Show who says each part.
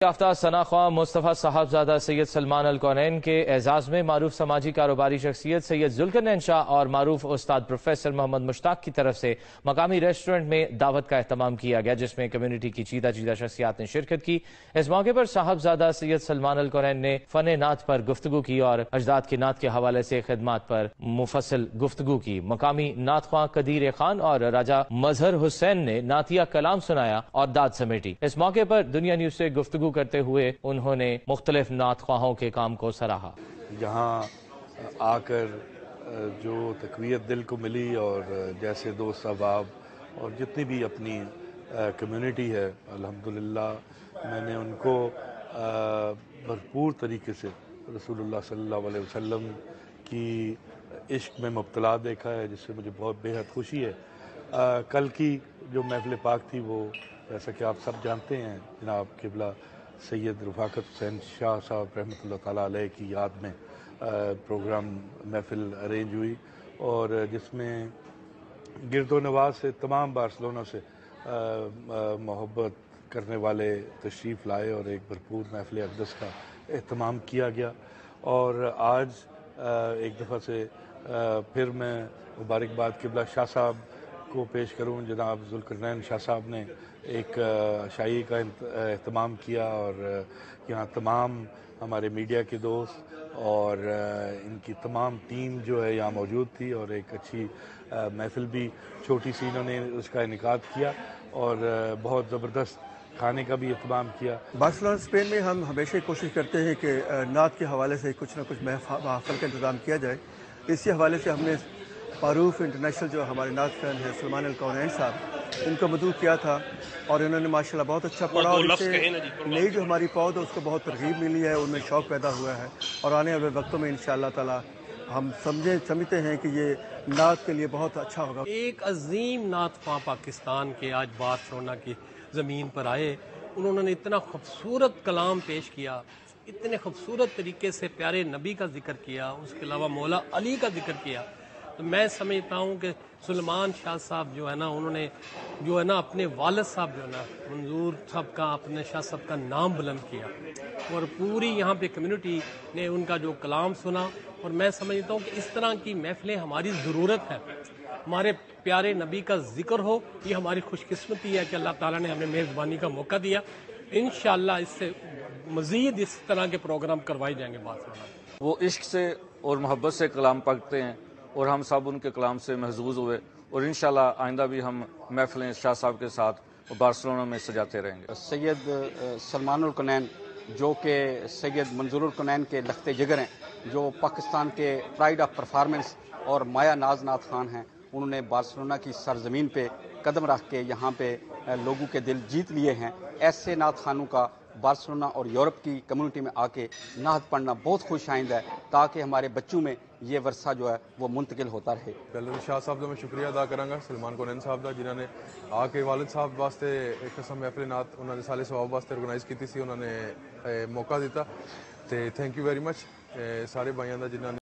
Speaker 1: یافتہ ثنا خواہ مصطفیٰ صاحبزادہ سید سلمان الکونین کے اعزاز میں معروف سماجی کاروباری شخصیت سید ذوالقرنین شاہ اور معروف استاد پروفیسر محمد مشتاق کی طرف سے مقامی ریسٹورنٹ میں دعوت کا اہتمام کیا گیا، جس میں کمیونٹی کی چیدہ شخصیات نے شرکت کی۔ اس موقع پر صاحبزادہ سید سلمان الکونین نے فن نعت پر گفتگو کی اور اجداد کی نعت کے حوالے سے خدمات پر مفصل گفتگو کی۔ مقامی نعت خواہ قدیر خان اور راجہ مظہر حسین نے نعتیہ کلام سنایا اور داد سمیٹی۔ اس موقع پر دنیا نیوز سے گفتگو کرتے ہوئے انہوں نے مختلف نعت خواہوں کے کام کو سراہا۔
Speaker 2: یہاں آ کر جو تقویت دل کو ملی اور جیسے دوست احباب اور جتنی بھی اپنی کمیونٹی ہے، الحمدللہ میں نے ان کو بھرپور طریقے سے رسول اللہ صلی اللہ علیہ وسلم کی عشق میں مبتلا دیکھا ہے، جس سے مجھے بہت بے حد خوشی ہے۔ کل کی جو محفل پاک تھی وہ جیسا کہ آپ سب جانتے ہیں، جناب قبلہ سید رفاقت حسین شاہ صاحب رحمۃ اللہ تعالیٰ علیہ کی یاد میں پروگرام محفل ارینج ہوئی، اور جس میں گرد و نواز سے تمام بارسلونا سے محبت کرنے والے تشریف لائے اور ایک بھرپور محفل اقدس کا اہتمام کیا گیا۔ اور آج ایک دفعہ سے پھر میں مبارکباد قبلہ شاہ صاحب کو پیش کروں۔ جناب ذوالقرنین شاہ صاحب نے ایک شاعری کا اہتمام کیا، اور یہاں تمام ہمارے میڈیا کے دوست اور ان کی تمام ٹیم جو ہے یہاں موجود تھی، اور ایک اچھی محفل بھی چھوٹی سی انہوں نے اس کا انعقاد کیا، اور بہت زبردست کھانے کا بھی اہتمام کیا۔
Speaker 3: بارسلونا اسپین میں ہم ہمیشہ کوشش کرتے ہیں کہ نعت کے حوالے سے کچھ نہ کچھ محفل کا انتظام کیا جائے۔ اسی حوالے سے ہم نے معروف انٹرنیشنل جو ہمارے نعت فین ہیں سلمان الکونین صاحب، ان کو مدعو کیا تھا، اور انہوں نے ماشاءاللہ بہت اچھا پڑھا، اور اس سے نئی جو ہماری پود ہے اس کو بہت ترغیب ملی ہے، ان میں شوق پیدا ہوا ہے، اور آنے والے وقتوں میں انشاءاللہ تعالی ہم سمجھتے ہیں کہ یہ نعت کے لیے بہت اچھا ہوگا۔
Speaker 4: ایک عظیم نعت خواہ پاکستان کے آج بارسلونا کی زمین پر آئے، انہوں نے اتنا خوبصورت کلام پیش کیا، اتنے خوبصورت طریقے سے پیارے نبی کا ذکر کیا، اس کے علاوہ مولا علی کا ذکر کیا۔ تو میں سمجھتا ہوں کہ سلمان شاہ صاحب جو ہے نا، انہوں نے جو ہے نا اپنے والد صاحب جو ہے نا منظور صاحب کا، اپنے شاہ صاحب کا نام بلند کیا، اور پوری یہاں پہ کمیونٹی نے ان کا جو کلام سنا، اور میں سمجھتا ہوں کہ اس طرح کی محفلیں ہماری ضرورت ہے۔ ہمارے پیارے نبی کا ذکر ہو، یہ ہماری خوش قسمتی ہے کہ اللہ تعالیٰ نے ہمیں میزبانی کا موقع دیا۔ انشاءاللہ اس سے مزید اس طرح کے پروگرام کروائے جائیں گے بارسلونا میں۔
Speaker 5: وہ عشق سے اور محبت سے کلام پڑھتے ہیں، اور ہم سب ان کے کلام سے محظوظ ہوئے، اور انشاءاللہ آئندہ بھی ہم محفلیں شاہ صاحب کے ساتھ بارسلونا میں سجاتے رہیں گے۔
Speaker 6: سید سلمان الکونین جو کہ سید منظور الکونین کے لخت جگر ہیں، جو پاکستان کے پرائیڈ آف پرفارمنس اور مایا ناز نعت خان ہیں، انہوں نے بارسلونا کی سرزمین پہ قدم رکھ کے یہاں پہ لوگوں کے دل جیت لیے ہیں۔ ایسے نعت خانوں کا بارسلونا اور یورپ کی کمیونٹی میں آ کے نعت پڑھنا بہت خوش آئند ہے، تاکہ ہمارے بچوں میں یہ ورثہ جو ہے وہ منتقل ہوتا رہے۔
Speaker 7: پہلے شاہ صاحب کا میں شکریہ ادا کراں گا سلمان کونین صاحب کا، جنہوں نے آ کے والد صاحب واسطے ایک قسم محفل نعت انہوں نے سال ثواب واسطے آرگنائز کی سی، انہوں نے موقع دیتا، تے تھینک یو ویری مچ سارے بھائیاں دا جنہوں نے